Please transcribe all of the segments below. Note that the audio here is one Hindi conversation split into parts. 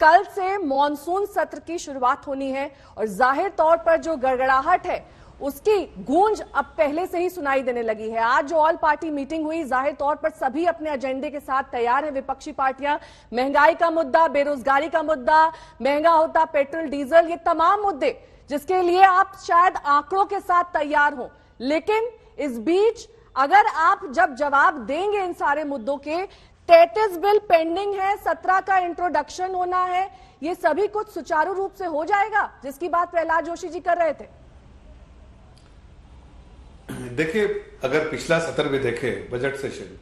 कल से मॉनसून सत्र की शुरुआत होनी है और जाहिर तौर पर जो गड़गड़ाहट है उसकी गूंज अब पहले से ही सुनाई देने लगी है। आज जो ऑल पार्टी मीटिंग हुई, जाहिर तौर पर सभी अपने एजेंडे के साथ तैयार हैं। विपक्षी पार्टियां महंगाई का मुद्दा, बेरोजगारी का मुद्दा, महंगा होता पेट्रोल डीजल, ये तमाम मुद्दे जिसके लिए आप शायद आंकड़ों के साथ तैयार हो, लेकिन इस बीच अगर आप जब जवाब देंगे इन सारे मुद्दों के, 33 बिल पेंडिंग है, 17 का इंट्रोडक्शन होना है, ये सभी कुछ सुचारू रूप से हो जाएगा जिसकी बात प्रहलाद जोशी जी कर रहे थे। देखिए, अगर पिछला सत्र भी देखे बजट सेशन,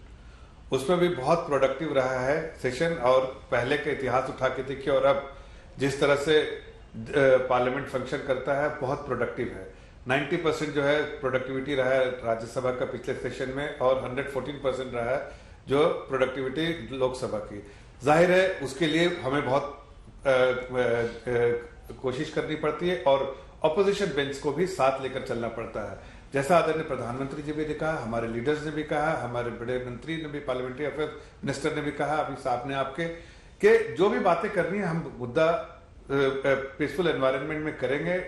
उसमें भी बहुत प्रोडक्टिव रहा है सेशन, और पहले के इतिहास उठा के देखिए और अब जिस तरह से पार्लियामेंट फंक्शन करता है बहुत प्रोडक्टिव है। 90% जो है प्रोडक्टिविटी रहा है राज्यसभा का पिछले सेशन में, और 114% रहा है जो प्रोडक्टिविटी लोकसभा की। जाहिर है उसके लिए हमें बहुत कोशिश करनी पड़ती है और ऑपोजिशन बेंच को भी साथ लेकर चलना पड़ता है। जैसा आदरणीय प्रधानमंत्री जी भी ने कहा, हमारे लीडर्स ने भी कहा, हमारे बड़े मंत्री ने भी, पार्लियामेंट्री अफेयर मिनिस्टर ने भी कहा, अभी साहब ने आपके, कि जो भी बातें करनी है हम मुद्दा पीसफुल एनवायरनमेंट में करेंगे।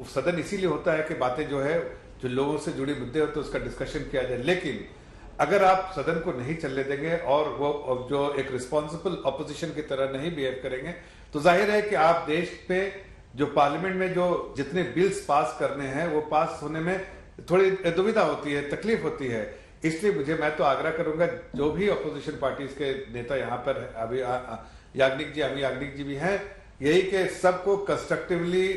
सदन इसीलिए होता है कि बातें जो है, जो लोगों से जुड़ी मुद्दे होते हैं उसका डिस्कशन किया जाए। लेकिन अगर आप सदन को नहीं चलने देंगे और वो जो एक रिस्पॉन्सिबल ऑपोजिशन की तरह नहीं बिहेव करेंगे, तो जाहिर है कि आप देश पे जो पार्लियामेंट में जो जितने बिल्स पास करने हैं वो पास होने में थोड़ी दुविधा होती है, तकलीफ होती है। इसलिए मैं तो आग्रह करूंगा, जो भी अपोजिशन पार्टीज के नेता यहाँ पर अभी याग्निक जी भी हैं, यही कि सबको कंस्ट्रक्टिवली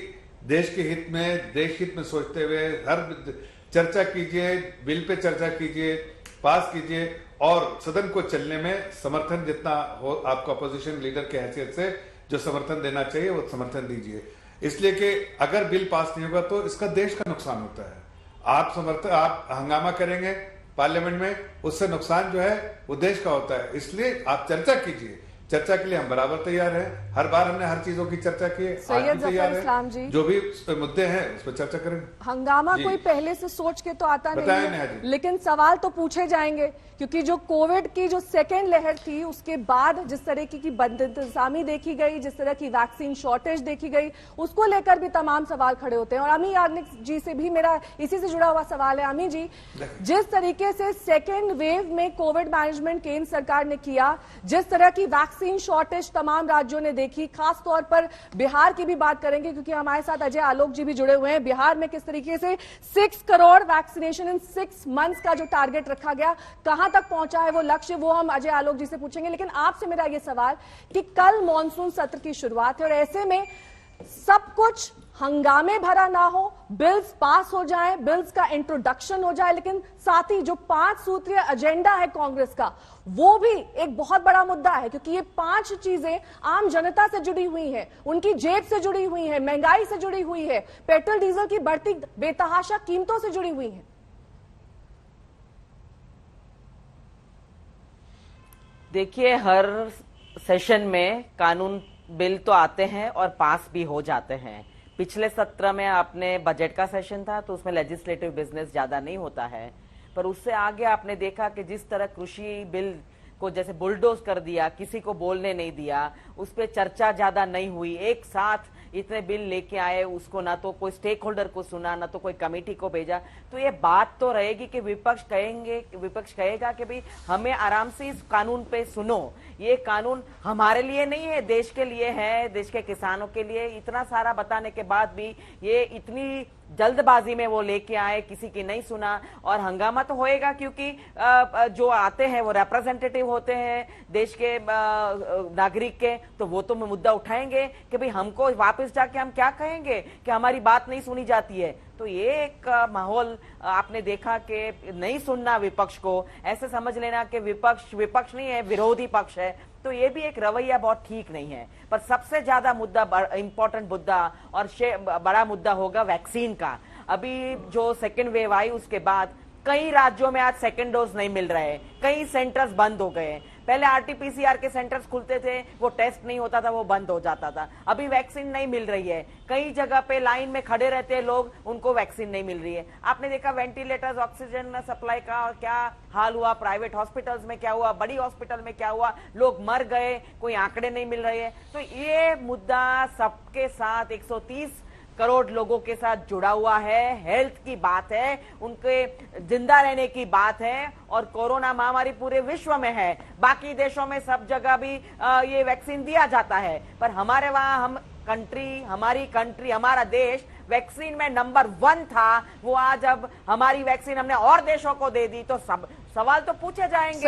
देश के हित में सोचते हुए हर चर्चा कीजिए, बिल पे चर्चा कीजिए, पास कीजिए, और सदन को चलने में समर्थन जितना हो आपको अपोजिशन लीडर के हैसियत से जो समर्थन देना चाहिए वो समर्थन दीजिए। इसलिए कि अगर बिल पास नहीं होगा तो इसका देश का नुकसान होता है। आप हंगामा करेंगे पार्लियामेंट में, उससे नुकसान जो है वो देश का होता है। इसलिए आप चर्चा कीजिए, चर्चा के लिए हम बराबर तैयार हैं। हर बार हमने हर चीजों की चर्चा की है, आज भी तैयार है। जो भी मुद्दे हैं उस पर चर्चा करेंगे। हंगामा कोई पहले से सोच के तो आता नहीं है, लेकिन सवाल तो पूछे जाएंगे, क्योंकि जो कोविड की जो सेकेंड लहर थी उसके बाद जिस तरह की बदइंतजामी देखी गई, जिस तरह की वैक्सीन शॉर्टेज देखी गई, उसको लेकर भी तमाम सवाल खड़े होते हैं। और अमी याग्निक जी से भी मेरा इसी से जुड़ा हुआ सवाल है। अमी जी, जिस तरीके से सेकेंड वेव में कोविड मैनेजमेंट केंद्र सरकार ने किया, जिस तरह की वैक्सीन शॉर्टेज तमाम राज्यों ने देखी, खास तौर पर बिहार की भी बात करेंगे क्योंकि हमारे साथ अजय आलोक जी भी जुड़े हुए हैं। बिहार में किस तरीके से 6 करोड़ वैक्सीनेशन इन 6 मंथ्स का जो टारगेट रखा गया, कहां तक पहुंचा है वो लक्ष्य, वो हम अजय आलोक जी से पूछेंगे। लेकिन आपसे मेरा ये सवाल कि कल मॉनसून सत्र की शुरुआत है और ऐसे में सब कुछ हंगामे भरा ना हो, बिल्स पास हो जाएं, बिल्स का इंट्रोडक्शन हो जाए, लेकिन साथ ही जो 5 सूत्रीय एजेंडा है कांग्रेस का, वो भी एक बहुत बड़ा मुद्दा है, क्योंकि ये 5 चीजें आम जनता से जुड़ी हुई हैं, उनकी जेब से जुड़ी हुई हैं, महंगाई से जुड़ी हुई है, पेट्रोल डीजल की बढ़ती बेतहाशा कीमतों से जुड़ी हुई हैं। देखिए, हर सेशन में कानून बिल तो आते हैं और पास भी हो जाते हैं। पिछले सत्र में आपने बजट का सेशन था तो उसमें लेजिस्लेटिव बिजनेस ज्यादा नहीं होता है, पर उससे आगे आपने देखा कि जिस तरह कृषि बिल को जैसे बुलडोज कर दिया, किसी को बोलने नहीं दिया, उस पर चर्चा ज्यादा नहीं हुई, एक साथ इतने बिल लेके आए, उसको ना तो कोई स्टेक होल्डर को सुना, ना तो कोई कमेटी को भेजा। तो ये बात तो रहेगी कि विपक्ष कहेगा कि भाई हमें आराम से इस कानून पे सुनो, ये कानून हमारे लिए नहीं है, देश के लिए है, देश के किसानों के लिए। इतना सारा बताने के बाद भी ये इतनी जल्दबाजी में वो लेके आए, किसी की नहीं सुना, और हंगामा तो होएगा क्योंकि जो आते हैं वो रिप्रेजेंटेटिव होते हैं देश के नागरिक के, तो वो तो मुद्दा उठाएंगे कि भाई हमको वापस जाके हम क्या कहेंगे कि हमारी बात नहीं सुनी जाती है। तो ये एक माहौल आपने देखा कि नहीं सुनना विपक्ष को, ऐसे समझ लेना कि विपक्ष नहीं है, विरोधी पक्ष है, तो ये भी एक रवैया बहुत ठीक नहीं है। पर सबसे ज्यादा मुद्दा, इंपॉर्टेंट मुद्दा और बड़ा मुद्दा होगा वैक्सीन का। अभी जो सेकेंड वेव आई उसके बाद कई राज्यों में आज सेकेंड डोज नहीं मिल रहे, कई सेंटर्स बंद हो गए। पहले आरटीपीसीआर के सेंटर्स खुलते थे, वो टेस्ट नहीं होता था, वो बंद हो जाता था। अभी वैक्सीन नहीं मिल रही है, कई जगह पे लाइन में खड़े रहते हैं लोग, उनको वैक्सीन नहीं मिल रही है। आपने देखा वेंटिलेटर्स, ऑक्सीजन सप्लाई का क्या हाल हुआ, प्राइवेट हॉस्पिटल्स में क्या हुआ, बड़ी हॉस्पिटल में क्या हुआ, लोग मर गए, कोई आंकड़े नहीं मिल रहे हैं। तो ये मुद्दा सबके साथ 130 करोड़ लोगों के साथ जुड़ा हुआ है, हेल्थ की बात है, उनके जिंदा रहने की बात है। और कोरोना महामारी पूरे विश्व में है, बाकी देशों में सब जगह भी ये वैक्सीन दिया जाता है, पर हमारे वहां हमारी कंट्री, हमारा देश वैक्सीन में नंबर 1 था। वो आज अब हमारी वैक्सीन हमने और देशों को दे दी, तो सब सवाल तो पूछे जाएंगे।